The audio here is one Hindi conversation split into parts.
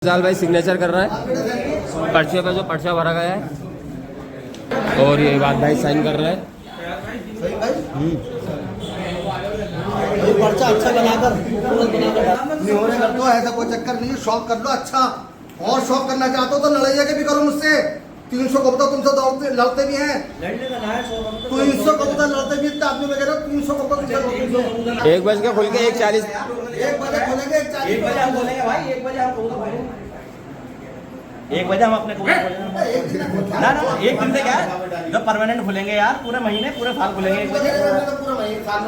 जाल भाई सिग्नेचर कर रहा है पर्चे पे, जो पर्चा भरा गया है, और ये बात भाई साइन कर रहा है। पर्चा अच्छा बनाकर कर दो, ऐसा कोई चक्कर नहीं है। शॉप कर लो अच्छा, और शॉप करना चाहते हो तो लड़ाइया के भी करो मुझसे। 300 कबूतर तुमसे लड़ते भी हैं, 300 कबूतर लड़ते भी हैं, आदमी वगैरह 300 कबूतर 1 बज के खुल के 1:40 1 बजे खोलेंगे, 1 बजे हम बोलेंगे भाई, 1 बजे हम कबूतर 1 बजे हम अपने कबूतर ना एक दिन से क्या है, जब परमानेंट खुलेंगे यार, पूरे महीने पूरे साल खुलेंगे 1 बजे।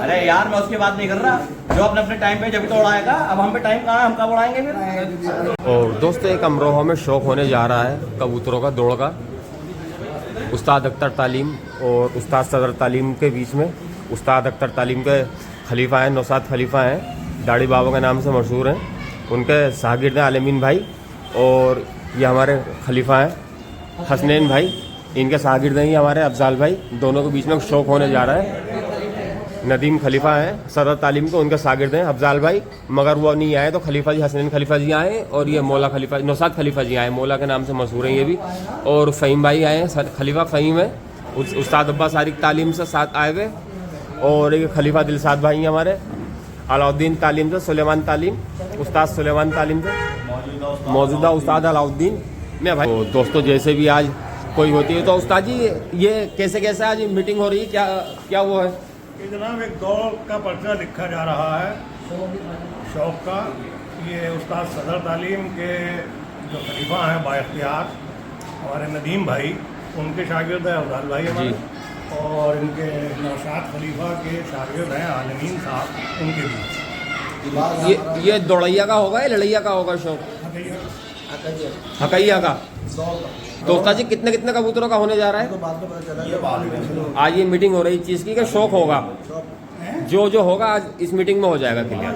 अरे यार मैं उसकी बात नहीं कर रहा, जो अपने टाइम पे जब तो उड़ाएगा, अब हम पे टाइम कहाँ है, हम कब उड़ाएंगे फिर। और दोस्तों एक अमरोहा में शौक होने जा रहा है कबूतरों का दौड़ का। उस्ताद अख्तर तालीम और उस्ताद सदर तालीम के बीच में, उस्ताद अख्तर तालीम के खलीफा हैं, नौसाद खलीफा हैं, दाढ़ी बाबा के नाम से मशहूर हैं, उनके शागिर्द हैं आलमीन भाई, और ये हमारे खलीफा हैं हसनैन भाई, इनके शागिर्द हैं ये हमारे अफजाल भाई। दोनों के बीच में शौक होने जा रहा है। नदीम खलीफा हैं सदर तालीम को, उनके शागिर्द हैं अफजाल भाई, मगर वो नहीं आए तो खलीफा जी हसनैन खलीफा जी आए, और ये मौला खलीफा नौसाद खलीफा जी आए, मौला के नाम से मशहूर हैं ये भी, और फ़हीम भाई आए हैं, खलीफा फ़हीम है, उस्ताद अब्बास सारिक तालीम से साथ आए हुए, और एक खलीफा दिलसाद भाई हैं हमारे अलाउद्दीन तालीम से, सुलेमान तालीम, उस्ताद सुलेमान तालीम से मौजूदा उस्ताद अलाउद्दीन में भाई। तो दोस्तों जैसे भी आज कोई होती है तो उस्ताद जी ये कैसे कैसे आज मीटिंग हो रही है, क्या वो है? जनाब एक दौड़ का पर्चा लिखा जा रहा है शौक का। ये उस्ताद सदर तालीम के जो खलीफा हैं बाइख्तियार हमारे नदीम भाई, उनके शागिर्द हैं अफजाल भाई हमारे, और इनके नौशाद खलीफा के शागिर्द हैं आलमीन साहब, उनके बीच। ये दौड़ैया का होगा या लड़ैया का होगा शौक? हकैया का। तो उस्ताद जी कितने कितने कबूतरों का होने जा रहा है? आज ये मीटिंग हो रही चीज़ की, का शौक होगा, जो होगा आज इस मीटिंग में हो जाएगा क्लियर।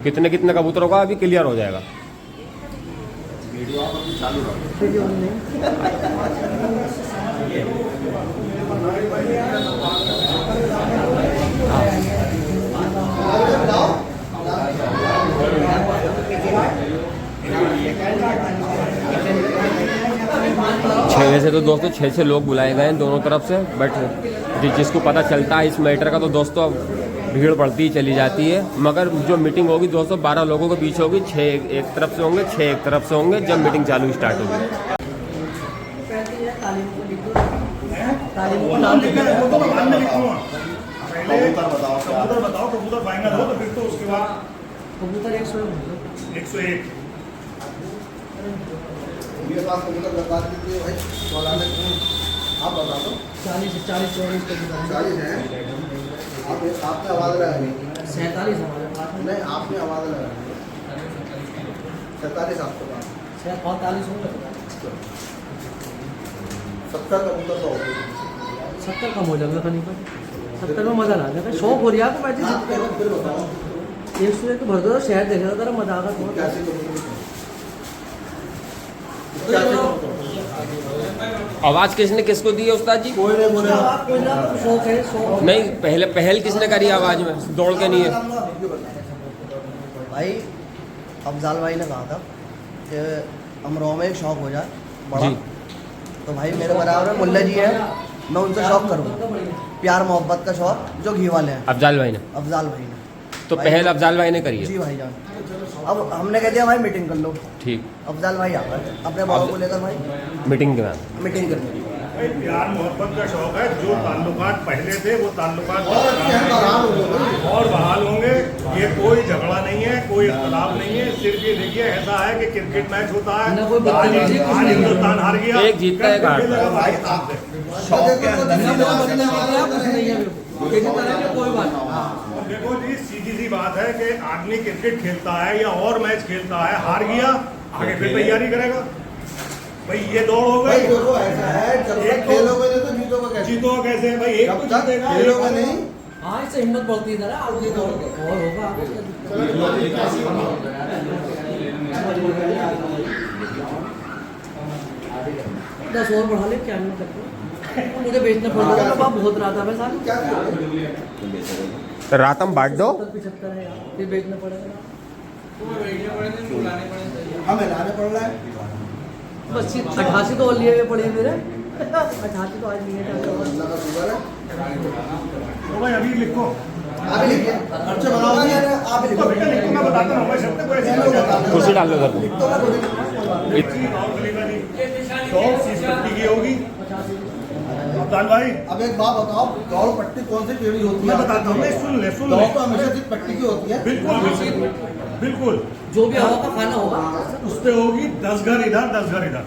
कितने कितने कबूतरों का अभी क्लियर हो जाएगा। छः से तो दोस्तों 6 लोग बुलाए गए हैं दोनों तरफ से, बट जिसको पता चलता है इस मैटर का तो दोस्तों भीड़ बढ़ती ही चली जाती है। मगर जो मीटिंग होगी दोस्तों 12 लोगों के बीच होगी, 6 एक तरफ से होंगे, 6 एक तरफ से होंगे, जब मीटिंग चालू स्टार्ट होगी। बताओ कबूतर फाइनल हो तो फिर तो उसके बाद कबूतर 101 कबूतर बता दीजिए भाई, आप बता दो। 40 है। आपने आवाज़ लगाई 47 हमारे पास नहीं, आपने आवाज़ लगाई 47 आपके पास 45 होगा, 70 कबूतर तो होगी, 70 कम हो जाएगा कहीं पर, 70 में मजा आ जाएगा। शौक हो रही है आपको बैठे, फिर बताओ 101 तो भर दो, शहर देख रहा था मजा आगा बहुत। कैसे कबूतर आवाज किसने किसको दी है उस्ताद जी? कोई नहीं बोले शौक है, शौक नहीं, पहल किसने करी आवाज में दौड़ के नहीं है? भाई अफजाल भाई ने कहा था कि अमरोहा में एक शौक हो जाए बड़ा, तो भाई मेरे बराबर में मुल्ला जी है, मैं उनसे शौक करूँगा, प्यार मोहब्बत का शौक जो घी वाले हैं। अफजाल भाई ने? अफजाल भाई ने तो पहल अफजाल भाई ने करी है। जी भाई जान, अब हमने कह दिया भाई मीटिंग कर लो, ठीक, अफजाल भाई आ गए अपने बाबू को लेकर भाई मीटिंग के बाद मीटिंग करनी। भाई प्यार मोहब्बत का शौक है, जो ताल्लुकात पहले थे वो ताल्लुकात और बहाल होंगे। ये कोई झगड़ा नहीं है, कोई इख्तलाफ नहीं है, सिर्फ ये देखिए ऐसा है कि क्रिकेट मैच होता है, आज हिंदुस्तान हार गया, एक जीतता है, एक हारता कोई बात देखो जी, सीधी सी बात है कि आदमी क्रिकेट खेलता है या और मैच खेलता है, हार गया, आगे फिर तैयारी करेगा। भाई ये दौड़ हो गई, देखो ऐसा है, जब तक खेलोगे नहीं तो जीतोगे कैसे? जीतोगे कैसे भाई? एक जब तो तक जीतेगा, खेलोगे नहीं आज से हिम्मत बढ़ती है जरा, आगे दौड़ के और होगा। 10 और बढ़ा ले, क्या नहीं करते, मुझे बेचना पड़ रहा था, बहुत रहा था मैं साल रातम बांट दो। 75 है यार, फिर बेचना पड़ेगा। हमें लाने पड़ रहा है। बस 88 तो और लिए हुए पड़े हैं मेरे 88 तो आज लिए थे। अल्लाह का शुक्र है। तो भाई अभी लिखो, आप ही लिखिए, पर्चे बनाओ नहीं है, आप ही लिखो। बेटा लिखो, मैं बताता हूँ भाई, सबसे कोई ऐसी बात कुर्सी डाल लो सर। लिख तो मैं थोड़ी- नहीं। और खलीफा जी 100 सीट की होगी अब्दाल भाई। अब एक बात बताओ, दौड़ पट्टी कौन सी टेढ़ी होती है? मैं बताता हूँ, नहीं, सुन ले दौड़ तो हमेशा सिर्फ पट्टी की होती है। बिल्कुल बिल्कुल जो भी हवा का खाना होगा उस पे होगी 10 घर इधर 10 घर इधर।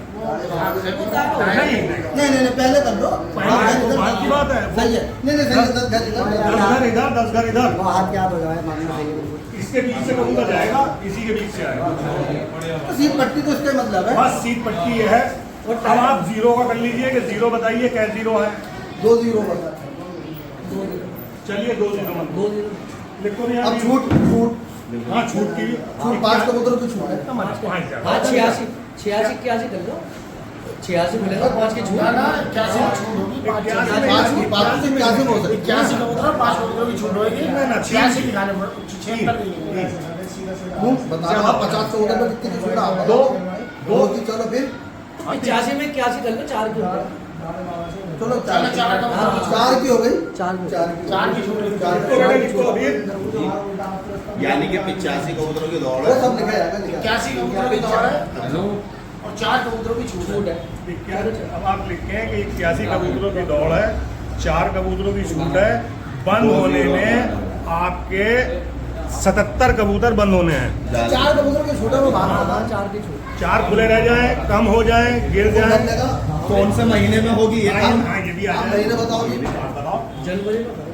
नहीं नहीं पहले कर लो। बात की बात है। सही है। नहीं सही है, 10 घर इधर। 10 घर इधर 10 घर इधर, हाथ क्या हो जाए मानना चाहिए। इसके बीच से कबूतर जाएगा, इसी के बीच से आएगा। तो सीट पट्टी तो इसका मतलब है बस सीट पट्टी ये है। अब आप जीरो का कर लीजिए कि जीरो बताइए क्या जीरो है। 2 0 बता। चलिए 2 जीरो मत 2 दिन लिखो नहीं। अब छूट हाँ छूट की छूट 5 कबूतरों की छूट है। 5 हाँ 86 86 कर लो 86 मिलेगा 5 की छूट। 5 से 81 हो सकती है। 81 कबूतर 5 कबूतरों की छूट होगी। ना, 86 दिखाने पर 76 बता रहा 50 कबूतर में कितनी की छूट है? आप दो। बताओ। 2 की चलो फिर 85 में 81 कर लो 4 की होगा। चलो 4 चार कबूतर 4 की हो गई। 4 की 4 की छूट लिखो अभी। यानी कि 85 कबूतरों की दौड़ वो है। सब लिखा जाएगा। 81 कबूतरों की दौड़ है और 4 कबूतरों की छूट है। अब आप लिखें कि 81 कबूतरों की दौड़ है, 4 कबूतरों की छूट है। बंद होने में आपके 77 कबूतर बंद होने हैं। 4 कबूतर की छूट है, वो बात बता। 4 की छूट 4 खुले रह जाएं, कम हो जाएं, गिर जाएं। कौन से महीने में होगी ये? हाँ, ये भी आ आप जाए। महीने बताओ जी। आप बताओ। जनवरी में करो।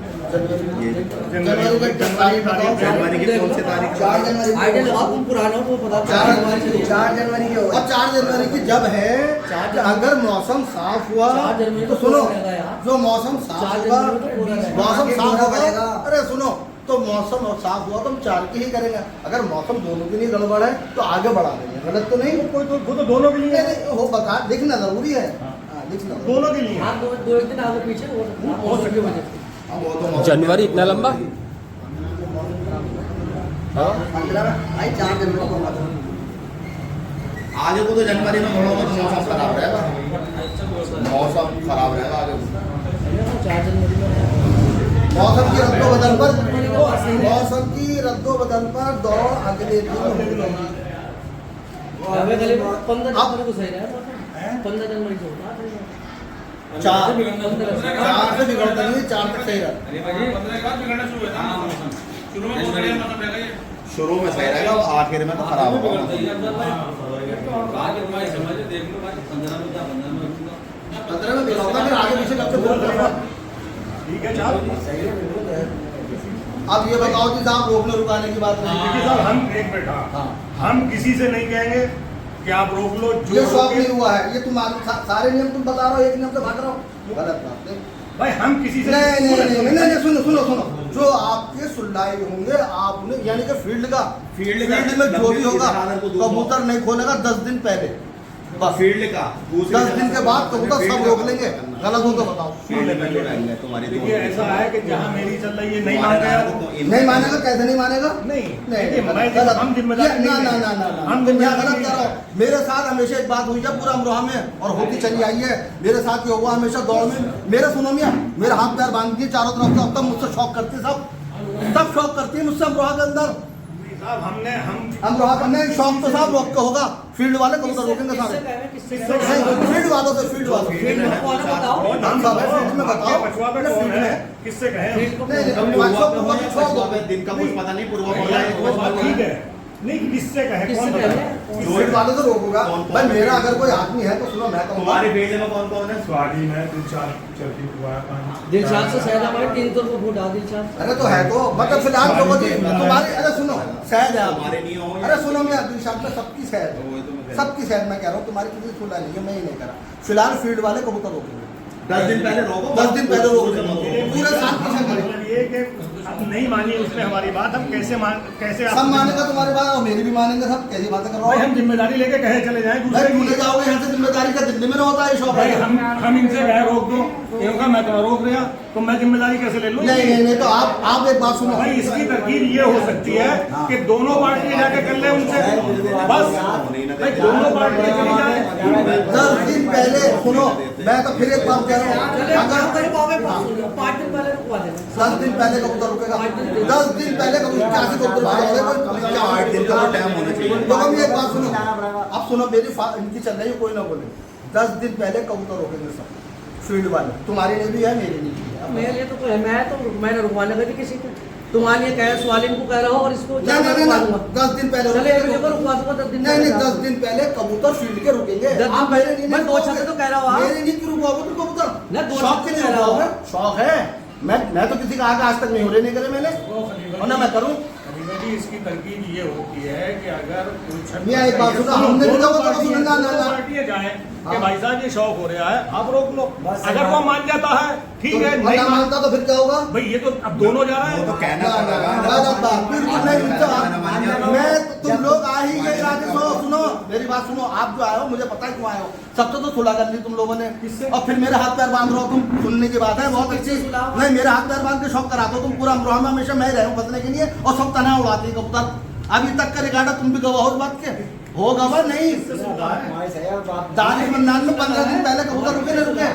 जनवरी बताओ। जनवरी की कौन सी तारीख? 4 जनवरी की। आइडिया लगाओ तुम पुराना हो तो बता 4 जनवरी की होगा। और 4 जनवरी की जब है कि अगर मौसम साफ हुआ 4 जनवरी तो को सुनो, पूरा रहेगा यार। जो मौसम साफ 4 होगा, जनवरी को पूरा रहेगा। मौसम आगे साफ पूरा होगा। रहेगा। अरे सुनो, तो मौसम और साफ हुआ तो हम 4 की ही करेंगे। अगर मौसम दोनों के लिए गड़बड़ है तो आगे बढ़ा देंगे। गलत तो नहीं? कोई तो वो तो दोनों के लिए है। नहीं, वो बता लिखना जरूरी है। हाँ, लिखना दोनों के लिए है। हाँ 2 दिन आगे पीछे हो सकता है हो सकता है। वजह से। वो तो मौसम- जनवरी इतना लंबा? 15 4 जनवरी को होगा। आगे को तो जनवरी में थोड़ा बहुत मौसम खराब रहेगा। मौसम खराब रहेगा आगे को। 4 जनवरी में मौसम की रद्दो बदल पर दौड़ अगले दिन होगी। अबे गली में 15 अब- जनवरी को सही रहेगा 15 जनवरी को होगा। 4 15 से बिगड़ता नहीं है, 4 तक सही रहा। शुरू में सही रहेगा और आखिर में तो खराब होगा। 15 में बिगड़ता फिर आगे पीछे कब से बोलता। ठीक है चल। अब ये बताओ कि साहब रोकने रुकाने की बात नहीं। देखिए साहब, हम एक मिनट, हाँ, हम किसी से नहीं कहेंगे कि आप रोक लो। जो ये शौक रोके- नहीं हुआ है। ये तुम सारे नियम तुम बता रहे हो, एक नियम से भाग रहे हो। गलत बात है। भाई हम किसी से नहीं सुनो जो आपके सुल्लाई होंगे आप उन्हें यानी कि फील्ड में जो भी होगा कबूतर नहीं खोलेगा 10 दिन पहले। बस फील्ड का 10 दिन के बाद कबूतर सब रोक लेंगे। गलत हो तो बताओ। फील्ड में जो रहेंगे तुम्हारी देखिए ऐसा है कि जहाँ मेरी चल रही है नहीं मान रहे आप। नहीं मानेगा, कैसे नहीं मानेगा? नहीं नहीं गलत। हम जिम्मेदारी नहीं ना लेंगे। हम यहाँ गलत कर रहे हो। मेरे साथ हमेशा एक बात हुई है पूरा अमरोहा में और होती चली आई है। मेरे साथ ये हुआ हमेशा दौड़ में। मेरे सुनो मियाँ, मेरे हाथ पैर बांध दिए चारों तरफ से। अब तक मुझसे शौक करती है सब शौक करती है मुझसे अमरोहा के अंदर। साहब हमने हम अमरोहा करने शौक तो साहब रोक के होगा। फील्ड वाले कबूतर रोकेंगे सारे। नहीं, फील्ड वालों से फील्ड वालों फील्ड में कौन है बताओ। कौन हम सब है, फील्ड में बताओ। पछुआ पे कौन है, किससे कहें? फील्ड को दिन का कुछ पता नहीं पूर्व ठीक है, नहीं किससे कहें, किससे कौन कहें? बताए? फील्ड वाले से रोकूंगा। भाई मेरा अगर कोई आदमी है तो सुनो मैं कहूँगा तुम्हारे फील्ड में कौन कौन है? स्वाधीन है, दिलशाद चलती हुआ है। दिलशाद से शायद हमारे 300 को वोट आ दिलशाद। अरे तो है तो मतलब फिलहाल लोगों की तुम्हारी। अरे सुनो शायद है तुम्हारे आपकी। नहीं हो। अरे सुनो मैं दिलशाद में सबकी शायद है। सबकी शायद मैं कह रहा हूँ तुम्हारी किसी से सुना नहीं है, मैं ही नहीं करा। फिलहाल फील्ड वाले कबूतर रोकेंगे। 10 दिन पहले रोको। 10 दिन पहले रोक देंगे। पूरे साल पीछे करेंगे। मतलब ये कि अब नहीं मानी उसने हमारी बात, हम कैसे सब मानेगा तुम्हारी बात और मेरी भी मानेंगे सब। कैसी बातें कर भाई रहा हम हूँ? जिम्मेदारी लेके कहे चले जाएं भाई दूसरे भूले की। जाओगे यहाँ से जिम्मेदारी का। दिल्ली में ना होता है शौक भाई है। हम इनसे कहे रोक दो, इनका मैं तो रोक रहा तो मैं जिम्मेदारी कैसे ले लूँ? नहीं तो आप एक बात सुनो भाई, इसकी तरकीब ये हो सकती है कि दोनों पार्टियां जाके कर ले उनसे, बस भाई दोनों पार्टियां चली जाए। 10 दिन पहले सुनो, मैं तो फिर एक बात कह रहा हूँ, अगर 5 दिन पहले रुकवा देना। 10 दिन पहले कबूतर रुकेगा, 10 दिन पहले कबूतर क्या कबूतर रुकेगा? 8 दिन का टाइम होना चाहिए। तो हम एक बात सुनो, अब सुनो मेरी इनकी चल रही है, कोई ना बोले। 10 दिन पहले कबूतर रोकेंगे सब फील्ड वाले, तुम्हारे लिए भी है, मेरे लिए भी है। मेरे लिए तो मैंने रुकवाने लगी किसी को, तुम्हारे लिए कह सवाल इनको कह रहा हो और इसको नहीं 10 दिन पहले चले रुकवा दूंगा 10 दिन। नहीं 10 दिन पहले कबूतर फील्ड के रुकेंगे। 10 दिन आप मेरे लिए मैं 2 छत तो कह रहा हूँ आप। मेरे लिए क्यों रुकवाओगे तुम कबूतर? मैं 2 शौक छत के कह लिए रहा हूँ। रुकवाओगे? शौक है, मैं तो किसी का आगे आज तक नहीं हो रहे नहीं करे मैंने, और ना मैं करूँ। इसकी तरकीब ये होती है कि अगर मियां एक बात सुनो, हमने भी लोगों को सुनना ना पार्टियां जाए कि भाई साहब ये शौक हो रहा है, आप रोक लो। अगर वो मान जाता है ठीक है, नहीं मानता तो फिर क्या होगा? भाई ये तो अब दोनों जा रहे हैं। तो कहना पड़ेगा। मैं तुम लोग आ ही गए राजेश, सुनो मेरी बात सुनो, आप जो आए हो मुझे पता है क्यों आए हो, सबसे तो सुलह कर ली तुम लोगों ने, और फिर मेरे हाथ पैर बांध रहे हो तुम, सुनने की बात है बहुत अच्छी। नहीं मेरे हाथ पैर बांध के शौक कराते हो तुम, पूरा अमरोहा में हमेशा मैं रहा हूँ फंसने के लिए, और सब तना उड़ाती है कबूतर। अभी तक का रिकॉर्ड तुम भी गवाह हो इस बात के, हो गवाह नहीं? दानिश मन्नान में 15 दिन पहले कबूतर रुके नहीं रुके?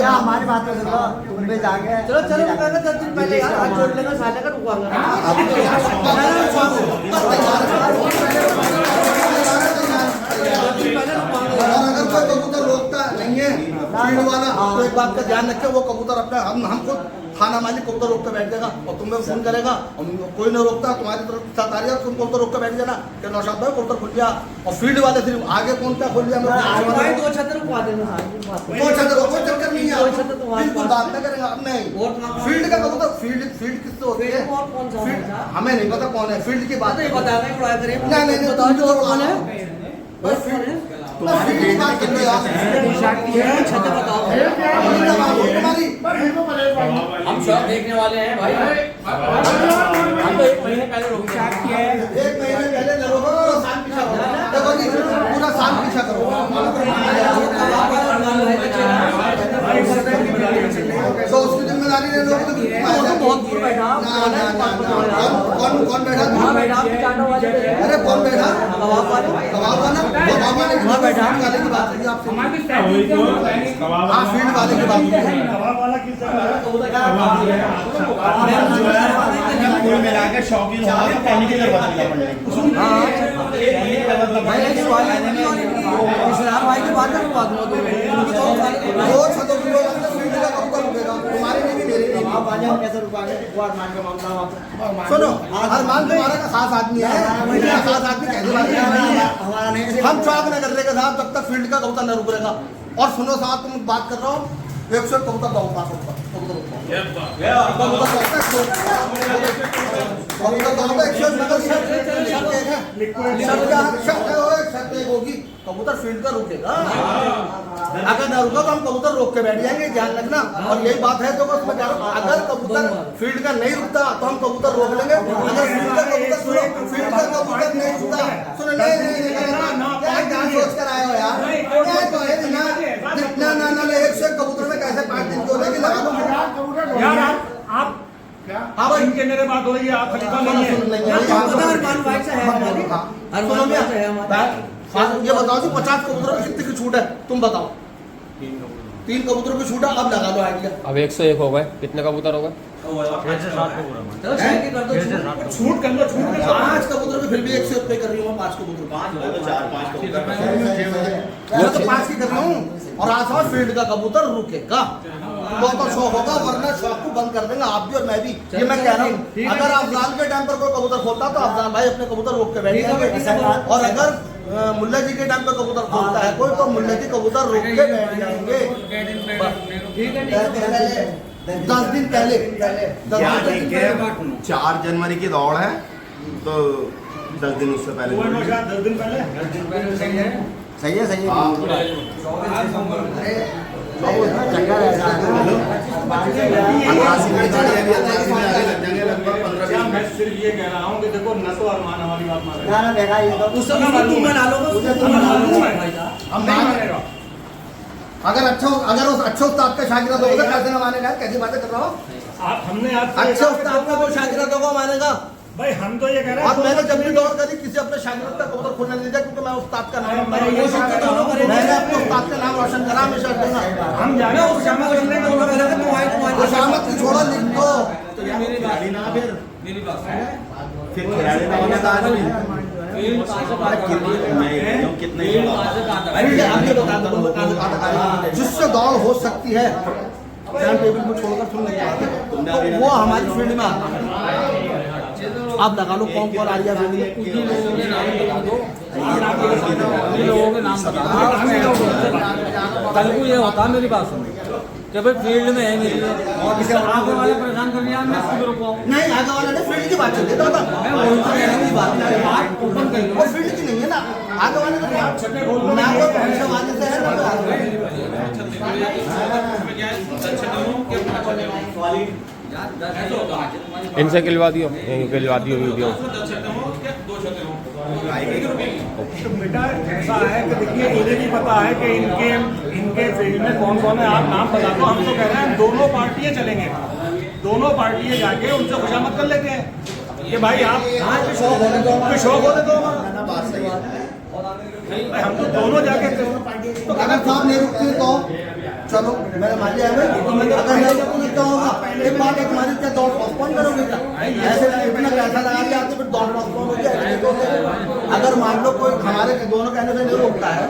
हमारी बात तो सुनो, तुम भी जाके चलो रुकाएगा 10 दिन पहले यार, हाथ छोड़ लेगा साले का रुकवाऊंगा। अगर कोई कबूतर रोकता नहीं है फील्ड वाला, तो एक बात का ध्यान रखे, वो कबूतर अपने हमको थाना मालिक कबूतर रोक के बैठ जाएगा और तुम्हें फोन करेगा, और कोई नहीं रोकता तुम्हारी तरफ साथ आ रही, तुम कबूतर रोक के बैठ जाना कि नौशाद भाई कबूतर खुल गया, और फील्ड वाले सिर्फ आगे कौन क्या खोल दिया? 2 छत रुकवा देना। 2 छत कोई चक्कर नहीं है, बिल्कुल बात नहीं करेगा अब। नहीं फील्ड का कबूतर, फील्ड किससे होती है? हमें नहीं पता कौन है, फील्ड की बात नहीं बता रहे उड़ा करें। नहीं बताओ जो कौन है? फील्ड की बात कर रहे हो आप। छत बताओ। तुम्हारी हम शौक देखने वाले हैं भाई, हम तो 1 महीने पहले रोक किया है। 1 महीने पहले न रोको, साल पीछा करो, देखो जी पूरा साल पीछा करो। तो उसकी जिम्मेदारी ले लो। बहुत दूर बैठा कौन बैठा? अरे कौन बैठा? कबाब वाला बैठा वाले की बात है आपसे। हाँ फील्ड वाले की बात है। कबाब वाला किस जगह है? पूरे मिला के शौकीन होगा तो कहने की जरूरत नहीं पड़ेगी। भाई की बात है, दो छतों की फील्ड का कब तक रुकेगा? तुम्हारे लिए भी मेरे लिए भी। सुनो अरमान तुम्हारा का खास आदमी है, मेरा खास आदमी कैसे बात करेगा? हम चौक न कर लेगा साहब जब तक फील्ड का कबूतर न रुक रहेगा। और सुनो साहब तुम बात कर रहे हो 100 कबूतर दो पास होगा, कबूतर होगी, कबूतर फील्ड का रुकेगा। अगर न रुका तो हम कबूतर रोक के बैठ जाएंगे, ध्यान रखना। और यही बात है तो बस मैं कह रहा हूं, अगर कबूतर फील्ड का नहीं रुकता तो हम कबूतर रोक लेंगे। अगर फील्ड का कबूतर नहीं रुकता, सुनो नहीं क्या सोच कर आए हो यार? ना 100 कबूतर में कैसे 5 दिन को लेके लगा दो यार आप हाँ भाई इनके मेरे बात हो रही है, आप खलीफा नहीं है। ये बताओ जी 50 कबूतरों में कितने की छूट है? तुम बताओ। 3 कबूतरों की छूट है, अब लगा दो आइडिया। अब 101 हो गए, कितने कबूतर हो गए? छूट कर लो, छूट कर लो। 5 कबूतर में फिर भी 100 रुपए कर रही हूँ, 5 कबूतर 5 की कर रही हूँ। और आसपास फील्ड का कबूतर रुकेगा, तो शौक होगा, वरना शौक को बंद कर देंगे आप भी और मैं भी। ये मैं कह रहा हूँ, अगर अफजाल के टाइम पर कोई कबूतर खोलता तो अफजाल भाई अपने कबूतर रोक के बैठ जाएंगे, और अगर मुल्ला जी के टाइम पर कबूतर खोलता है कोई तो मुल्ला जी कबूतर रोक के बैठ जाएंगे। 10 दिन पहले 4 जनवरी की दौड़ है, तो 10 दिन उससे पहले 10 दिन पहले सही है मैं सिर्फ ये कह रहा हूँ कि देखो न तो अरमान हमारी बात मान रहे उससे तुम बना लो, हम नहीं मानेगा। अगर अच्छे उस्ताद का शागिर्द होगा तो कैसे ना मानेगा? कैसी बातें कर रहा हो? हमने अच्छे उस्ताद का कोई शागिर्द होगा मानेगा? भाई हम तो ये कह रहे हैं, अब मैंने जब भी दौड़ करी किसी अपने शागिर्द का कबूतर खोलने नहीं दिया, क्योंकि मैं उस्ताद का नाम मैंने अपने उस्ताद का नाम रोशन करा, हमेशा दूंगा। हम जाने खुशामत की छोड़ो, लिख दो। तो ये मेरी गाड़ी ना फिर खिलाड़ी ना होने का आदमी जिससे दौड़ हो सकती है टाइम टेबल में छोड़कर सुन लेते हैं, तो वो हमारी फील्ड में आता है। आप लगा लो कौन कौन आ रही है फील्ड में, कुछ भी लोगों के नाम बता दो, लोगों के नाम बता दो। कल को ये होता मेरी बात सुनो कि भाई फील्ड में है मेरी और किसी आगे वाले परेशान कर लिया, मैं खुद रुको नहीं, आगे वाला ने फील्ड की बात चलती है, मैं वही तो कहने की बात है, बात ओपन कर लो। वो फील्ड की नहीं है ना, आगे वाले ने ना वो भविष्यवाणी से है इनसे खिलवा दियो वीडियो। तो बेटा ऐसा है कि देखिए, इन्हें भी पता है कि इनके फील्ड में कौन कौन है, आप नाम बता दो। हम तो कह रहे हैं दोनों पार्टियां चलेंगे, दोनों पार्टियां जाके उनसे खुशामद कर लेते हैं कि भाई आप शौक होने दो। हम तो दोनों जाके, तो अगर साहब नहीं रुकती तो चलो मेरा मान लिया है, अगर नहीं रुकती तो क्या होगा? एक बात है, तुम्हारी क्या दौड़ पोस्टपोन करोगे क्या? ऐसे इतना पैसा लगा के आते फिर दौड़ पोस्टपोन हो गया। अगर मान लो कोई हमारे दोनों कहने से नहीं रोकता है,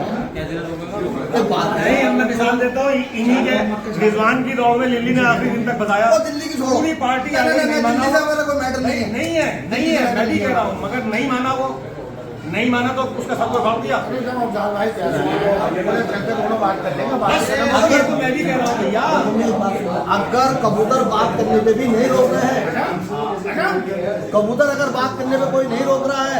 एक बात नहीं, मैं मिसाल देता हूँ, इन्हीं के रिजवान की दौड़ में लिल्ली ने आखिरी दिन तक बताया, वो दिल्ली की छोड़ो, पूरी पार्टी दिल्ली से मेरा कोई मैटर नहीं है। नहीं है, मैं भी कह रहा हूँ, मगर नहीं माना वो, नहीं माना तो उसका सब कुछ भाव दिया। अगर तो मैं भी कह रहा हूँ भैया, अगर कबूतर बात करने पे भी नहीं रोक रहे हैं, कबूतर अगर बात करने पे कोई नहीं रोक रहा है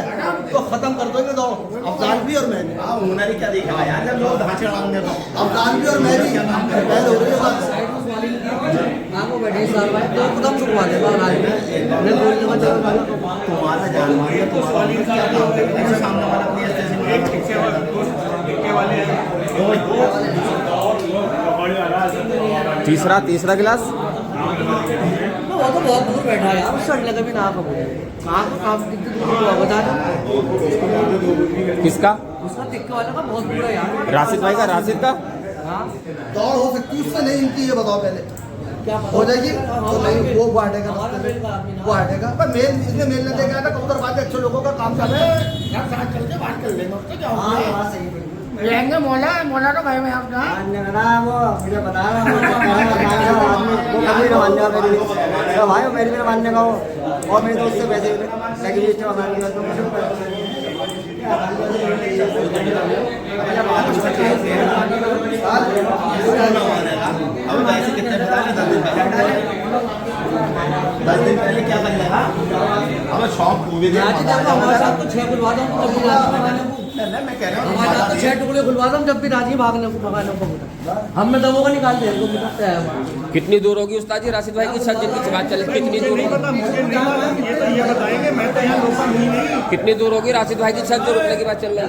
तो खत्म कर दोगे दौड़। अफजाल भी और मैं भी, उन्होंने क्या देखा यार, जब लोग ढांचे डालने तो अफजाल भी और मैं भी पहले हो रही है बात। आपको बैठे साल भाई तो कदम चुकवा दे मैं बोल के तुम्हारा जान मारिए, तुम्हारा सामने वाला अपनी स्टेशन एक टिक्के वाले हैं, तीसरा गिलास वो तो बहुत दूर बैठा है यार, उससे लगे भी ना कबूतर कहाँ कितनी दूर बता दो। किसका? उसका टिक्के वाले का बहुत दूर है यार, राशिद भाई का, राशिद का। हाँ दौड़ हो सकती है उससे नहीं, इनकी ये बताओ पहले क्या हो जाएगी तो नहीं, वो हटेगा, वो हटेगा। पर मेल इसमें मेल नहीं देगा, कबूतर बात अच्छे लोगों का काम कर रहे हैं यार, साथ चल के बात कर लेंगे, उससे क्या होगा? लेंगे मौला तो भाई मैं आपका वो मुझे बता रहा हूँ वो कभी ना मानने का मेरी तो भाई मेरे भी मानने का हो, और मेरे दोस्त से पैसे लगी अब पैसे कितने बता ले, 10 दिन पहले क्या कर लेगा? अब शौक पूरे दिन हमारे साथ तो 6 खुलवा दूँ, मैं कह रहा हूँ हमारे साथ तो 6 टुकड़े खुलवा दूँ, जब भी राजी भागने को कबूतर हम में दमों का निकाल दे कबूतर। कितनी दूर होगी उस्ताद जी राशिद भाई की छत जितनी बात चले, कितनी दूर नहीं पता, मुझे नहीं मालूम, ये तो ये बताएंगे, मैं तो यहाँ लोकल ही नहीं। कितनी दूर होगी राशिद भाई की छत जो रुकने की बात चल रही है?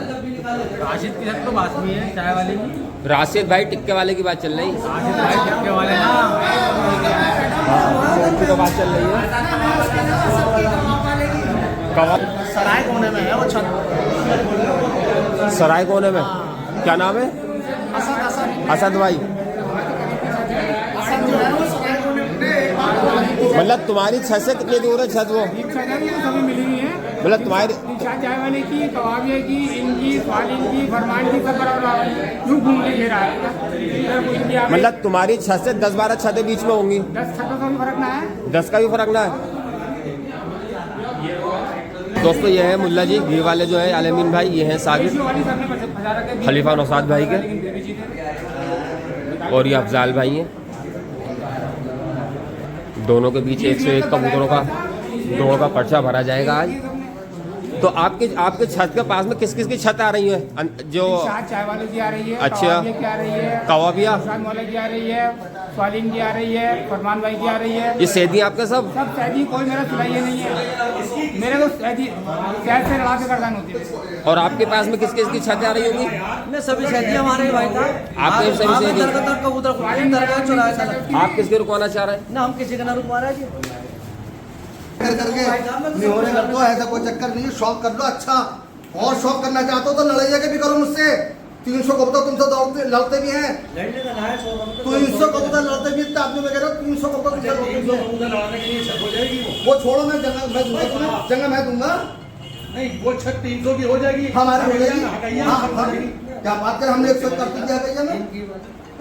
राशिद की छत तो बात नहीं है, चाय वाले की, राशिद भाई टिक्के वाले की बात चल रही है। राशिद भाई टिक्के वाले ना उनकी तो बात चल रही है। सराय कोने में है वो छत, सराय कोने में क्या नाम है? असद भाई। मतलब तुम्हारी छत से कितनी दूर है छत? वो सभी मिली हुई है, मतलब तुम्हारी चाय वाले की, कबाबिया की, इनकी, फालिन की, फरमान की, सब बराबर यूँ घूम के घेरा है। मतलब तुम्हारी छत से 10-12 छतें बीच में होंगी। 10 छतों का भी फर्क ना है, 10 का भी फर्क ना है। दोस्तों ये है मुल्ला जी घी वाले जो है आलमीन भाई, ये हैं सागिर खलीफा नौसाद भाई के, और ये अफजाल भाई हैं। दोनों के बीच 101 कबूतरों का दौड़ का पर्चा भरा जाएगा आज। तो आपके छत के पास में किस किस की छत आ रही है जो शाह चाय वाले की आ रही है, अच्छा। कवाबिया की आ रही है, कवाबिया? शान वाले की आ रही है, स्वालिन की आ रही है, फरमान भाई की आ रही है। ये सैदी आपके सब? सब सैदी, कोई मेरा सिलाई नहीं है। मेरे को सैदी शहर से लड़ा के गर्दान होती है। और आपके पास में किस किस की छत आ रही होगी? मैं सभी शहदी हमारे भाई था। आपके सभी शहदी? आप किसके रुकवाना चाह रहे हैं? ना हम किसी का ना रुकवा रहे हैं जी। करके निहोरे कर दो, ऐसा कोई चक्कर नहीं है। शौक कर लो अच्छा, और शौक करना चाहते हो तो लड़ाइया के भी करो मुझसे। 300 कबूतर तुमसे दौड़ते लड़ते भी हैं। 300 कबूतर लड़ते भी इतने आदमी वगैरह 300 कबूतर तुमसे लड़ते भी हैं। वो छोड़ो, मैं जगह मैं दूंगा तुम्हें, जगह मैं दूंगा। नहीं, वो छत 300 की हो जाएगी, हमारी हो जाएगी। हाँ, क्या बात कर, हमने 100 कर दिया भैया में,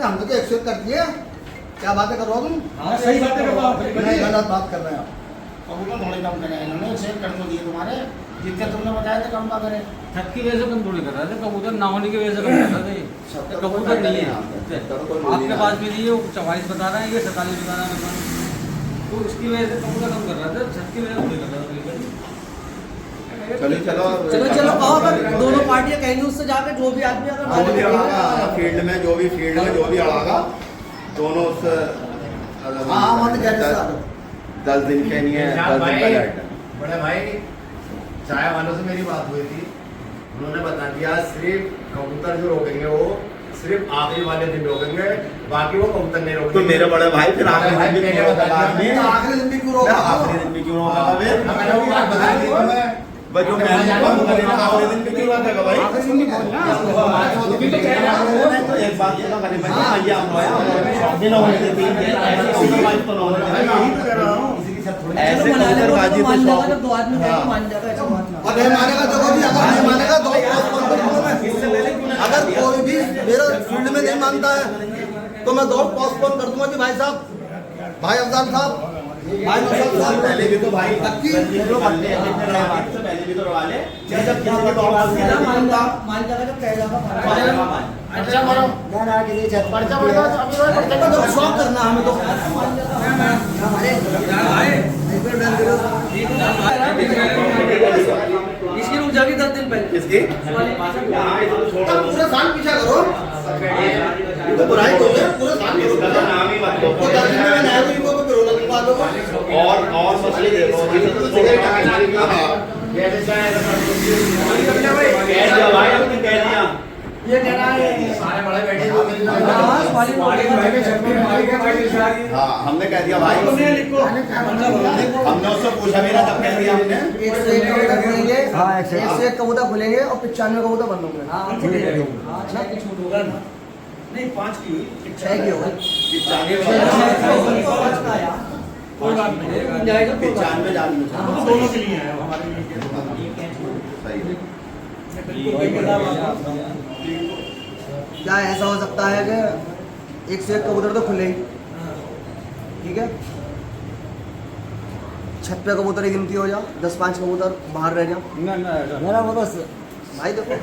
हमने तो 100 कर दिए। क्या बातें कर रहे हो तुम? सही बातें कर रहा हूँ। नहीं, गलत बात कर रहे हैं आप। कबूतर थोड़े कम करे इन्होंने, शेयर कर दो दिए तुम्हारे जितने तुमने बताया थे कम का करे। छत की वजह से कम थोड़ी कर रहे थे, कबूतर ना होने की वजह से कम कर रहे थे। कबूतर नहीं है आपके पास भी नहीं है, वो 44 बता रहा है, ये 47 बता रहा है, तो उसकी वजह से कबूतर कम कर रहा था, छत की वजह से थोड़ी कर रहा था। चलो चलो कहो, अगर दोनों पार्टियां कहेंगी उससे जाकर जो भी आदमी अगर फील्ड में जो भी अड़ागा दोनों उससे 10 दिन के नहीं है, 10 दिन का लेट है। बड़े भाई चाय वालों से मेरी बात हुई थी, उन्होंने बता दिया सिर्फ कबूतर जो रोकेंगे वो सिर्फ आखिरी वाले दिन रोकेंगे, बाकी वो कबूतर नहीं रोकेंगे। तो मेरे बड़े भाई फिर आखिरी दिन भी क्यों रोका? आखिरी दिन भी क्यों रोका? आखिरी दिन भी क्यों रोका फिर? मैंने वो बात बता दी तुम्हें। भाई जो मैंने आखिरी दिन भी क्यों रोका भाई? तो एक बात ये ना करे भाई, ये हम लोग दिन हो गए 3 दिन ऐसे कबूतरबाजी पे शौक। दो आदमी मान जाएगा, ऐसा मान जाएगा। और नहीं मानेगा तो कोई, अगर नहीं मानेगा तो अगर कोई भी मेरा फील्ड में नहीं मानता है तो मैं दौड़ पोस्टपोन कर दूंगा कि भाई साहब, भाई अफजाल साहब, भाई नौशाद साहब, पहले भी तो भाई पक्की पहले भी तो रवा ले जब किसी को दौड़ मान जाएगा जब कह जाएगा। अच्छा करो, पर्चा बढ़ जाओ, अभी रोज पर्चा बढ़ जाओ। शौक करना हमें तो। इसकी रुक जाएगी 10 दिन पहले। किसकी? पूरे साल पीछा करो, तो बुराई तो है, पूरे साल इसका तो नाम ही मत लो। तो 10 दिन में नया दिन को तो फिर रोला दिखवा दो। और मछली देखो, जैसे चाहे कह दिया भाई, हमने कह दिया। ये कह रहा है सारे बड़े बैठे हाँ, हमने कह दिया भाई, हमने उससे पूछा भी ना, तब कह दिया हमने। 101 कबूतर खुलेंगे, 101 कबूतर खुलेंगे और 95 कबूतर बंद होंगे। कुछ होगा ना? नहीं, 5 की हुई, 6 की होगी। 95 जान में दोनों के लिए है हमारे लिए। क्या ऐसा हो सकता है कि 101 कबूतर तो खुले ही, ठीक है, छत पे कबूतर की गिनती हो जाओ, 10-5 कबूतर बाहर रह जाओ। मेरा वो बस भाई देखो,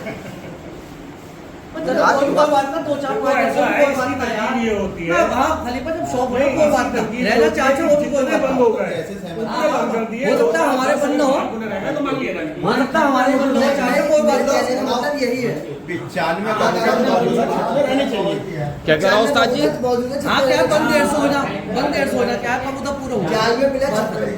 कोई बात ना, 2-4 कोई बात ना यार। ये होती है हाँ, खलीफा जब शौक है कोई बात नहीं, रहना चाहते हो कोई बात बंद नहीं। हो गए, हो सकता है हमारे बंद हो, तो मान लिया जाएगा। हो सकता है हमारे बंद हो, चाहे कोई बात नहीं, कहने का मतलब यही है। 95 रहने चाहिए। क्या कह रहा हूँ उस्ताद जी? हाँ, क्या बंद 150 हो जा, बंद 150 हो जा, क्या कबूतर पूरा हो जाल में मिला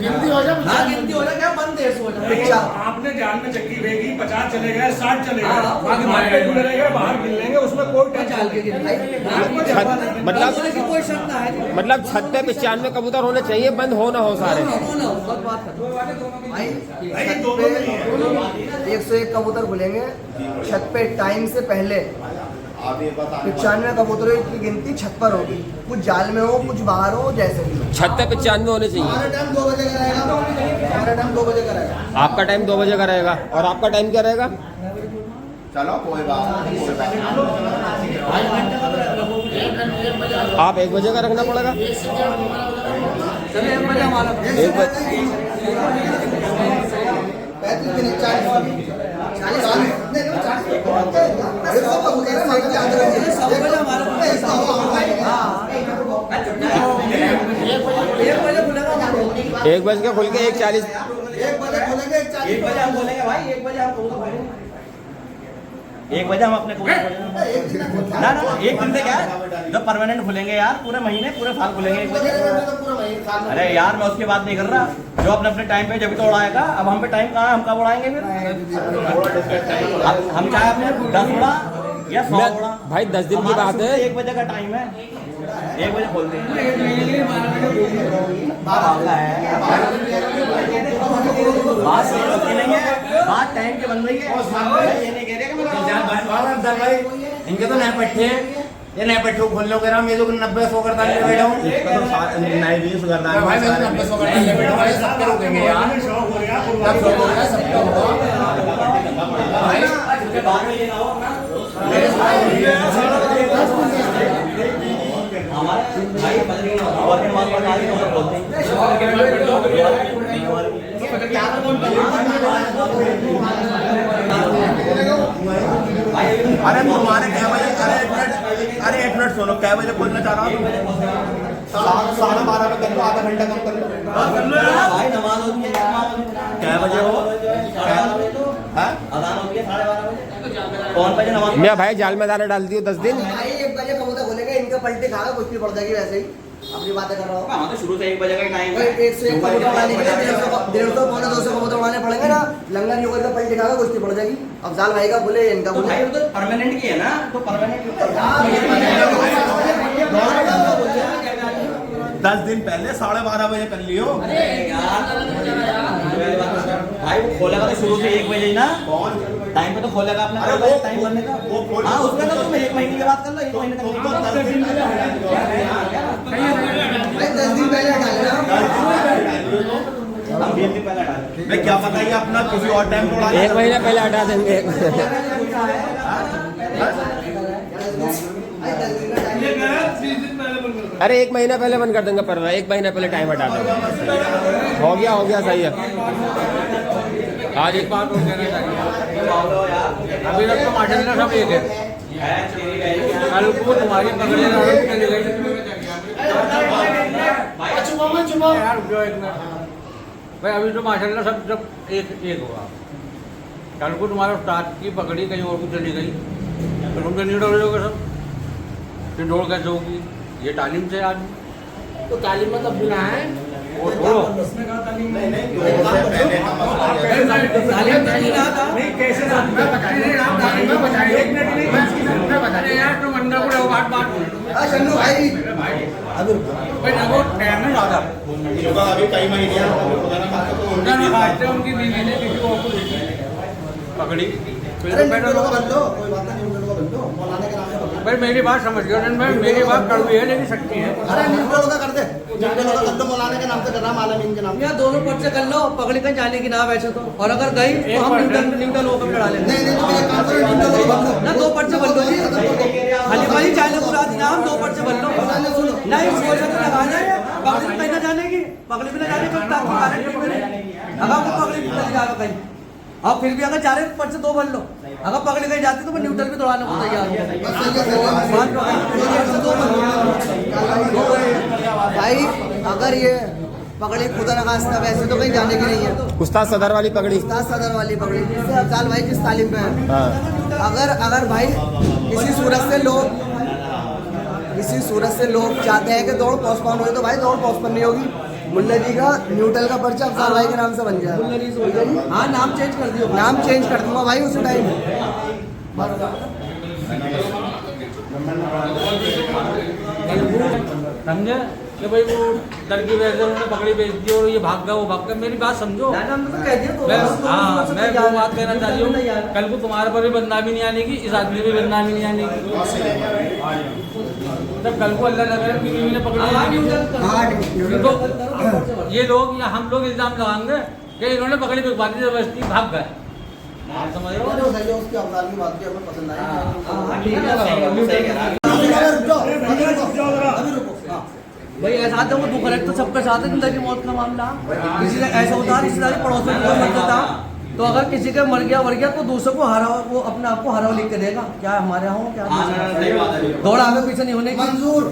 गिनती हो जा। हाँ, गिनती हो जा, क्या बंद 150 हो जा। आपने जाल में चक्की भेगी, 50 चले गए, 60 चले गए, बाकी मार्केट में खुले रहेंगे, बाहर मिल लेंगे, उसमें कोई चाल के मतलब कोई शक ना है, मतलब छत पे 95 कबूतर होने चाहिए, बंद हो ना हो सारे। बात कर भाई, छत पे 101 कबूतर खुलेंगे, छत पे टाइम से पहले आप ये बता 95 कबूतरों की गिनती छत पर होगी, कुछ जाल में हो, कुछ बाहर हो, जैसे भी हो। छत पे 95 होने चाहिए। हमारा टाइम 2 बजे का रहेगा, हमारा टाइम 2 बजे का रहेगा। आपका टाइम 2 बजे का रहेगा और आपका टाइम क्या रहेगा? चलो कोई बात नहीं, कोई बात नहीं। आप 1 बजे का रखना पड़ेगा। 1 बजे हमारा 1 बजे 35 दिन 40 1 बजे का खुल के 1:40 1 बजे खुलेगा। खोलेंगे 1 बजे हम बोलेंगे भाई, 1 बजे हम कबूतर खोलेंगे, 1 बजे हम अपने कबूतर खोलेंगे। ना ना, एक दिन से क्या है, जब परमानेंट खुलेंगे यार, पूरे महीने पूरे साल खुलेंगे 1 बजे। अरे यार मैं उसकी बात नहीं कर रहा, जो अपने अपने टाइम पे जब तो उड़ाएगा, अब हम पे टाइम कहाँ है, हम कब उड़ाएंगे फिर? हम चाहे अपने 10 उड़ा या 100 उड़ा, भाई 10 दिन की बात है। 1 बजे का टाइम है, 1 बजे खोलते हैं। बात सही नहीं है, बात टाइम के बन रही है, ये नहीं कह रहे कि मैं भाई इनके तो नए पट्टे हैं, ये नए पट्टे खोलने वगैरह में जो 90-100 करता है बैठा हूँ, नए 20 करता है भाई, मैं 90-100 करता है बैठा भाई, सबके रोकेंगे यार, शौक हो गया सब शौक हो गया, सबका होगा भाई। हमारे भाई बदली और के माल पर आगे तो बोलते हैं अरे तुम्हारे क्या बजे, अरे 1 मिनट सुनो, क्या बजे बोलना चाह रहा हूँ? 12:30 में कर लो, आधा घंटा कम कर लो भाई, नमाज होती है, क्या बजे हो? अजान होती है 12:30 बजे, कौन बजे नमाज? मैं भाई जाल में दाना डाल दियो 10 दिन। भाई 1 बजे कबूतर खोलेंगे, इनका पलटे खागा कुश्ती पड़ जाएगी वैसे ही, अपनी बातें कर रहा हूँ। हाँ तो शुरू से 1 बजे का टाइम है, 101 कबूतर उड़ाने के लिए 150 पौने 200 कबूतर उड़ाने पड़ेंगे ना, लंगर नहीं होगा पलटे खागा कुश्ती पड़ जाएगी। अफजाल भाई का बोले, इनका तो बोले भाई वो तो परमानेंट की है ना, तो परमानेंट 10 दिन पहले 12:30 बजे कर लियो। भाई वो खोलेगा तो शुरू से 1 बजे ही ना, कौन टाइम पे तो खोलेगा अपने, अरे वो टाइम बनने का वो खोल, हाँ उसमें तो तुम 1 महीने की बात कर लो, 1 महीने तक भाई 10 दिन पहले हटा लेना। हम 20 दिन पहले डाले। मैं क्या पता, ये अपना किसी और टाइम थोड़ा 1 महीने पहले हटा देंगे। अरे 1 महीना पहले बंद कर देंगे, पर 1 महीना पहले टाइम हटा देंगे। हो गया सही है। आज एक बात और कहना चाहिए, अभी तक तो माशाल्लाह सब एक है, कल को तुम्हारी पकड़े चली गई यार, जो एक मिनट भाई, अभी तो माशाल्लाह सब एक हुआ, कल को तुम्हारा उस्ताद की पकड़ी कहीं और को चली गई तो तुम तो नहीं डरोगे सब, फिर दौड़ कैसे होगी? ये तालीम से आदमी, तो तालीम मतलब बिना है वो छोड़ो, यार तुम अंदर को बात चन्नू भाई भाई देखो टाइम नहीं ज्यादा, अभी कई महीने उनकी बीवी ने किसी को पकड़ी, अरे न्यूट्रल का बन लो, कोई बात नहीं, न्यूट्रल का बन लो, मौलाना के नाम से बन लो। भाई मेरी बात समझ गए भाई, मेरी बात कड़वी है लेकिन सच्ची है। अरे न्यूट्रल का कर दे, न्यूट्रल का कर दो, मौलाना के नाम से करना, मालूम के नाम से। यहाँ दोनों पट से कर लो, पकड़ी कहीं जाने की ना वैसे तो, और अगर गई तो हम न्यूट्रल होकर लड़ा लेंगे। नहीं नहीं, तुम एक काम करो, न्यूट्रल का बन लो ना 2 पट से बन लो जी, खाली भाई चाहे पूरा दिन हम 2 पट से बन लो, नहीं सोच तो लगा जाए, पकड़ी कहीं ना जाने की, पकड़ी भी ना जाने की, अगर वो पकड़ी भी चली जाएगा कहीं, अब फिर भी अगर 4 पट से 2 बन लो, अगर पकड़ी कहीं जाती तो मैं न्यूट्रल भी दौड़ाने को तैयार हूँ। भाई अगर ये पकड़ी खुदा न खास्ता वैसे तो कहीं जाने की नहीं है, उस्ताद सदर वाली पगड़ी। उस्ताद सदर वाली पकड़ी, इससे अफजाल भाई किस तालीम पे है? हाँ। अगर भाई किसी सूरत से लोग चाहते हैं कि दौड़ पोस्टपोन हो, तो भाई दौड़ पोस्टपोन नहीं होगी। मुल्ला जी का न्यूट्रल का पर्चा अफजाल भाई के नाम से बन जाए। हाँ नाम चेंज कर दियो, नाम चेंज कर दूंगा भाई उसी टाइम। समझे कि भाई वो लड़की वैसे उन्होंने पकड़ी बेच दी और ये भाग गया, वो भाग गया, मेरी बात समझो। तो कह दिया तो मैं वो बात कहना चाह रही हूँ, कल को तुम्हारे पर भी बदनामी नहीं आने की, इस आदमी पर भी बदनामी नहीं आने की। जब कल को अल्लाह लगा कि बीवी ने पकड़ी, तो ये लोग या हम लोग इल्जाम लगाएंगे कि इन्होंने पकड़ी बिकवा दी जबरदस्ती, भाग गए। आप समझ रहे हो? उसकी अफजाल की बात भी हमें पसंद आई। भाई ऐसा तो दुख रहे तो सबके साथ है, जिंदगी मौत का मामला, किसी ने ऐसा होता, रिश्तेदारी पड़ोस में कोई मत होता, तो अगर किसी का मर गया तो दूसरों को हरा, वो अपने आप को हरा लिख के देगा, क्या हमारे यहाँ हो क्या सही बात है। दौड़ आगे पीछे नहीं होने की। मंजूर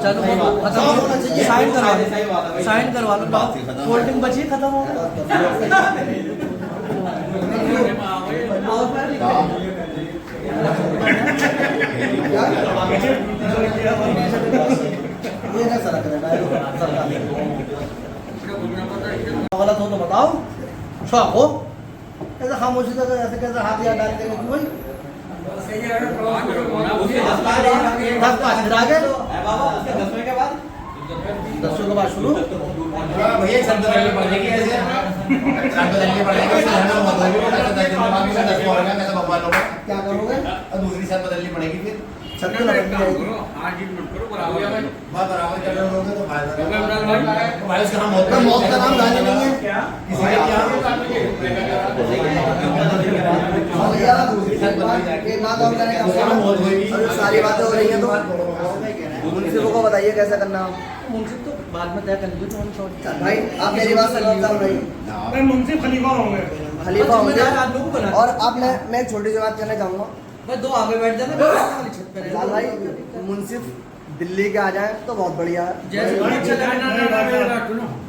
चलो सही बात है। खत्म होना चाहिए, साइन करवा सही बात है लो, भाई। साइन करवा लो, कोल्ड ड्रिंक बची खत्म हो गया। और फिर ये ना सर गलत हो तो बताओ, शौक हो ऐसा खामोशी से ऐसे कैसे हाथ या डाल देंगे कि भाई 10 फिर आगे बाबा उसके 10वें के बाद 10 के बाद शुरू। भैया शब्द पढ़ेगी ऐसे शब्द पढ़ेगी कैसे भगवान लोग क्या करोगे? और दूसरी शब्द बदलनी पड़ेगी फिर छत पे लगनी रहेगी। बात बराबर चल रहे होंगे तो फायदा भाई उसका नाम मौत मौत का नाम गाने नहीं है। किसी के क्या ये ना काम करने का अरे सारी बातें हो रही हैं तो मुंसिफों को बताइए कैसा करना। मुंसिफ तो बाद में तय कर लीजिए तो हम छोड़ भाई आप मेरी बात समझ भाई मैं मुंसिफ खलीफा होंगे। खलीफा होंगे। आदमी को बना और अब मैं एक छोटी सी बात कहना चाहूँगा भाई, 2 आगे बैठ जाना, मैं वाली छत पे लाल भाई मुंसिफ दिल्ली के आ जाए तो बहुत बढ़िया है। जैसे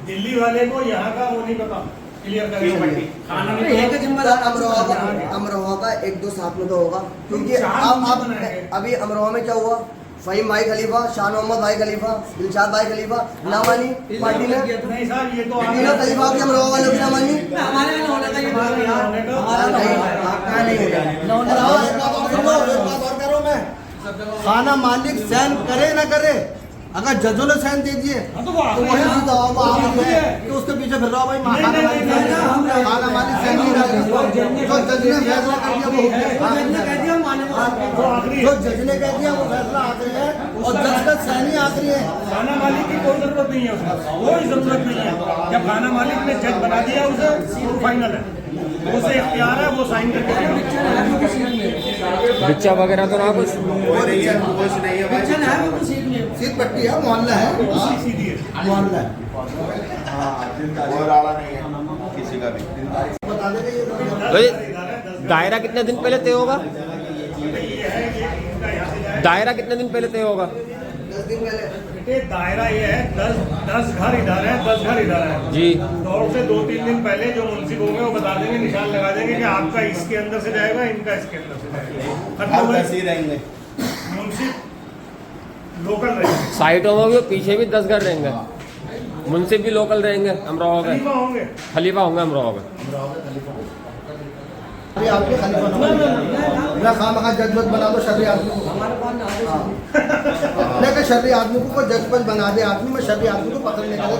दिल्ली वाले को यहाँ का वो नहीं पता, क्लियर करेंगे एक जिम्मेदार अमरोहा का 1-2 साथ में तो होगा क्योंकि अब अभी अमरोहा में क्या हुआ, फहीम भाई खलीफा, शाह मोहम्मद भाई खलीफा, दिलशाद भाई खलीफा ना मानी पार्टी ने, नहीं साहब ये तो तीनों खलीफा की अमरोहा वालों की ना मानी। हमारे यहाँ होने का ये बात है यार, हमारा नहीं, नहीं आपका नहीं होगा। होगा। एक बात और करो मैं खाना मालिक सहन करे ना करे, अगर जजों ने सहन दे दिए तो वही सीधा होगा। आप तो उसके पीछे फिर रहा भाई खाना मालिक सहन नहीं रहा, जो जज ने फैसला कर दिया वो हो गया। जो जज ने कह दिया वो फैसला आखिरी है और जज का सहन ही आखिरी है। खाना मालिक की कोई जरूरत नहीं है उसका, कोई जरूरत नहीं है। जब खाना मालिक ने चेक बना दिया उसे वो फाइनल है, उसे इख्तियार है, वो साइन करके बिच्चा वगैरह तो ना कुछ कुछ नहीं है भाई सीट पट्टी है, मोहल्ला है, सीधी है। मोहल्ला है। और आला नहीं है किसी का भी बता देंगे ये तो ये दायरा कितने दिन पहले तय होगा? दायरा कितने दिन पहले तय होगा? 10 दिन पहले ये दायरा ये है 10 घर इधर है, 10 घर इधर है जी। दौड़ से 2-3 दिन पहले जो मुंसिफ होंगे वो बता देंगे, निशान लगा देंगे कि आपका इसके अंदर से जाएगा, इनका इसके अंदर से जाएगा। खत्म हम हो गई। ऐसे ही रहेंगे मुंसिफ लोकल रहेंगे, साइडों में भी पीछे भी 10 घर रहेंगे, मुंसिफ भी लोकल रहेंगे अमरोहा के, खलीफा होंगे। खलीफा होंगे अमरोहा के। अभी आपके खलीफा ना खामखा जज वज बना दो शर्री आदमी को, लेकिन शर्री आदमी को जज वज बना दे आदमी, मैं शर्री आदमी को पकड़ नहीं करेगा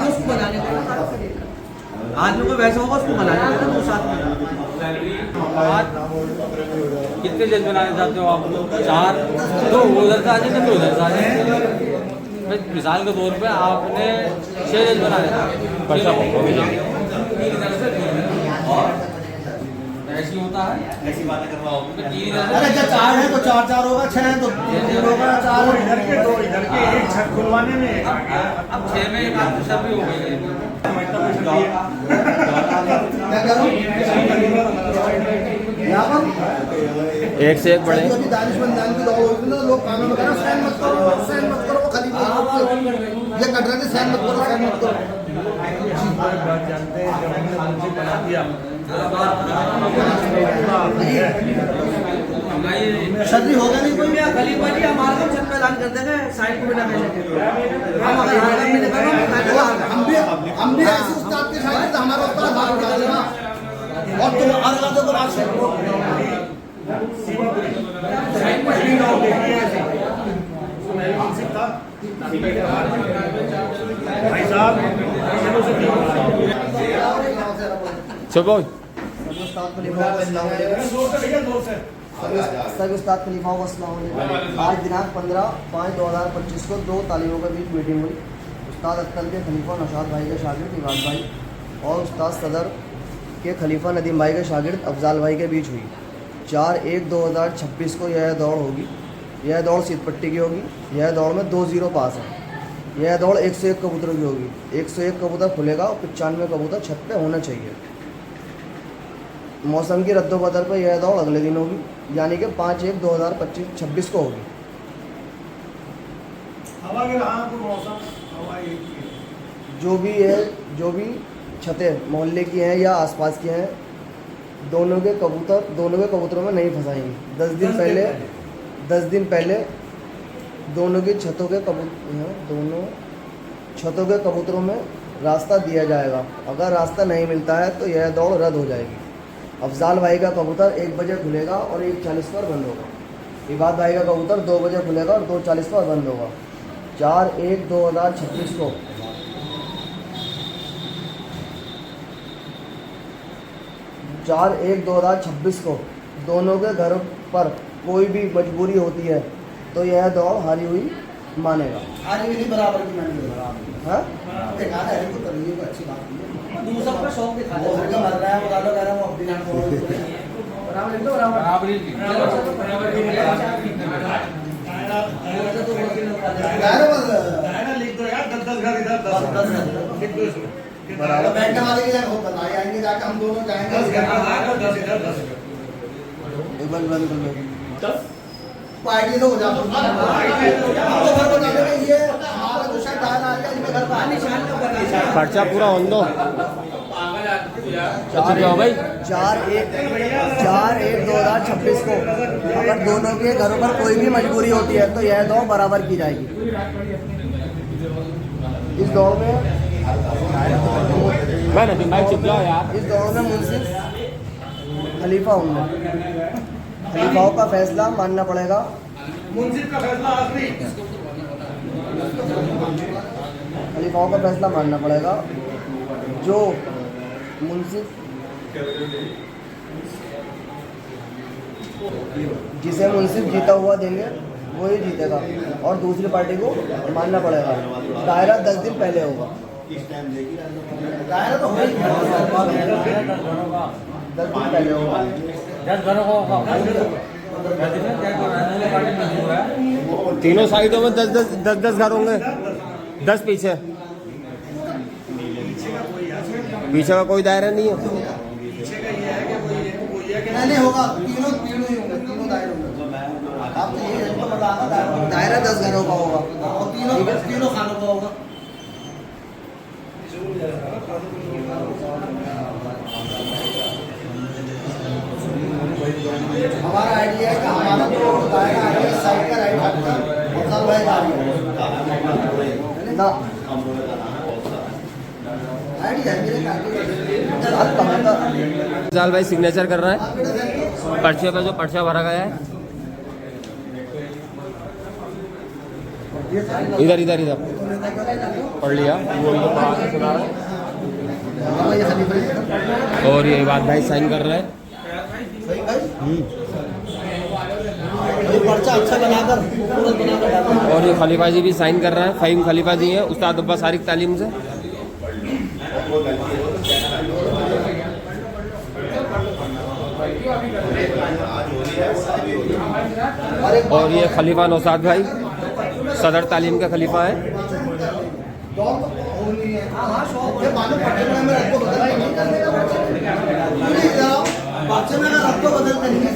उसको बनाने को आदमी को वैसा होगा उसको बनाने को तो साथ में। कितने जज बनाने चाहते हो आप? 4 तो उधर से आ जाएंगे तो उधर से आ जाएंगे। भाई मिसाल के तौर पे आपने 6 जज बनाए, 3 इधर से और ऐसी होता है, ऐसी बातें करवाओ। 3 इधर अरे से जब 4 है तो 4 होगा, 6 है तो 3 होगा, 4 दो इधर के एक छत खुलवाने में एक आ गया। अब 6 में एक आदमी सब भी हो गई। क्या करूँ यहाँ पर एक से एक बड़े अभी दानिशमंद जान की दौड़ होती है, लोग कानून में कह रहे हैं सहन मत करो, वो खलीफा ये कट रहे थे, सहन मत करो, सहन मत करो। बात जानते हैं जब हमने मुंसिफ बना दिया शर्री होगा नहीं कोई। खलीफा जी हमारा काम छत पे ऐलान कर देंगे, साइड को बिना भेजे हम अगर हमारा मिले हम भी ऐसे उस्ताद के साथ हमारा उस्ताद बात उठा देगा और तुम अगला देखो राशि मुंसिफ था भाई साहब चलो सभी उस्ताद खलीफाओं को अस्सलाम वालेकुम। आज दिनांक 15/5/2025 को 2 तालिबों के बीच मीटिंग हुई। उस्ताद अख्तर के खलीफा नौशाद भाई के शागिर्द इबाद भाई और उस्ताद सदर के खलीफा नदीम भाई के शागिर्द अफजाल भाई के बीच हुई। 4/1/2026 को यह दौड़ होगी। यह दौड़ सीतपट्टी की होगी। यह दौड़ में 2-0 पास है। यह दौड़ 101 कबूतरों की होगी। 101 कबूतर खुलेगा और 95 कबूतर छत पे होना चाहिए। मौसम की रद्दोबदल पर यह दौड़ अगले दिन होगी, यानी कि 5/1/2026 को होगी। हवा के रहा तो मौसम हवा एक ही है। जो भी है, जो भी छतें मोहल्ले की हैं या आसपास की हैं, दोनों के कबूतरों में नहीं फंसाएंगे। 10 दिन पहले दोनों छतों के कबूतरों में रास्ता दिया जाएगा। अगर रास्ता नहीं मिलता है तो यह दौड़ रद्द हो जाएगी। अफजाल भाई का कबूतर 1 बजे खुलेगा और 1:40 पर बंद होगा। इबाद भाई का कबूतर 2 बजे खुलेगा और 2:40 पर बंद होगा। 4/1/2026 को 4/1/2026 को दोनों के घर पर कोई भी मजबूरी होती है तो यह दौड़ हारी हुई मानेगा। हारी हुई बराबर की मानेगी। हाँ, देखा है तो कर लीजिए, अच्छी बात नहीं है। दूसरा का शौक दिखा वो हर का मर रहा है, वो गालो कह रहा है, वो अपनी नाम को बराबर लिख दो, बराबर बराबरी की। दायरा बदल दायरा लिख दो यार, 10 घर इधर 10 लिख दो इसमें। बराबर बैंक वाले की जगह बताए आएंगे, जाके हम दोनों जाएंगे 10 घर का दायरा, 10 इधर 10 इधर। एक बार बंद कर लो। पार्टी तो हो जाता है। आपको घर बता देंगे, ये हमारा जो शायद दायरा आएगा इसमें घर का निशान पर्चा पूरा होने दो। अच्छा क्या हो भाई? 4/1/2026 को अगर दोनों के घरों पर कोई भी मजबूरी होती है तो यह दौड़ बराबर की जाएगी। इस दौड़ में मैं नहीं भाई चुप जाओ यार। इस दौड़ में मुंसिफ खलीफा होंगे। खलीफाओं का फैसला मानना पड़ेगा। मुंसिफ का फैसला आखिरी। खलीफाओं का फैसला मानना पड़ेगा। जो मुंसिफ जिसे मुंसिफ जीता हुआ देंगे वही जीतेगा और दूसरी पार्टी को मानना पड़ेगा। दायरा 10 दिन पहले होगा। दायरा तो हो ही 10 दिन पहले होगा। 10 घरों को तीनों साइडों में 10 घर होंगे। 10 पीछे का कोई दायरा नहीं है। नहीं होगा, तीनों ही होंगे, तीनों दायरे होंगे। आप तो ये तो बता रहा दायरा 10 घरों का होगा और तीनों खानों का होगा। हमारा आइडिया है कि हमारा तो दायरा आइडिया साइड का राइट हाथ का अफजल भाई का आइडिया ना। आइडिया मेरे अफजाल भाई सिग्नेचर कर रहा है पर्चे का, जो पर्चा भरा गया है। इधर इधर इधर पढ़ लिया वो ये पढ़ा के सुना रहा है। और ये बात भाई साइन कर रहा है। पर्चा अच्छा बनाकर डालना। और ये खलीफा जी भी साइन कर रहा है। फ़हीम खलीफा जी हैं उस्ताद अब्बास सारिक तालीम से। और ये खलीफा नौसाद भाई सदर तालीम के खलीफा है।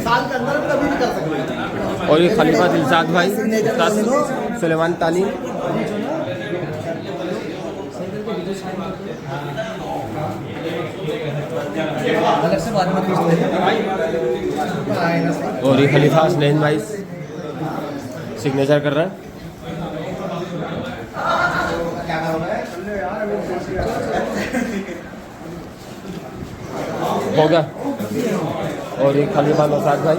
साल के अंदर कभी भी कर सकते हैं। और ये खलीफा दिलशाद भाई सुलेमान तालीम। और ये खलीफा हसनैन भाई सिग्नेचर कर रहा है। हो गया। और ये खलीफा नौसाद भाई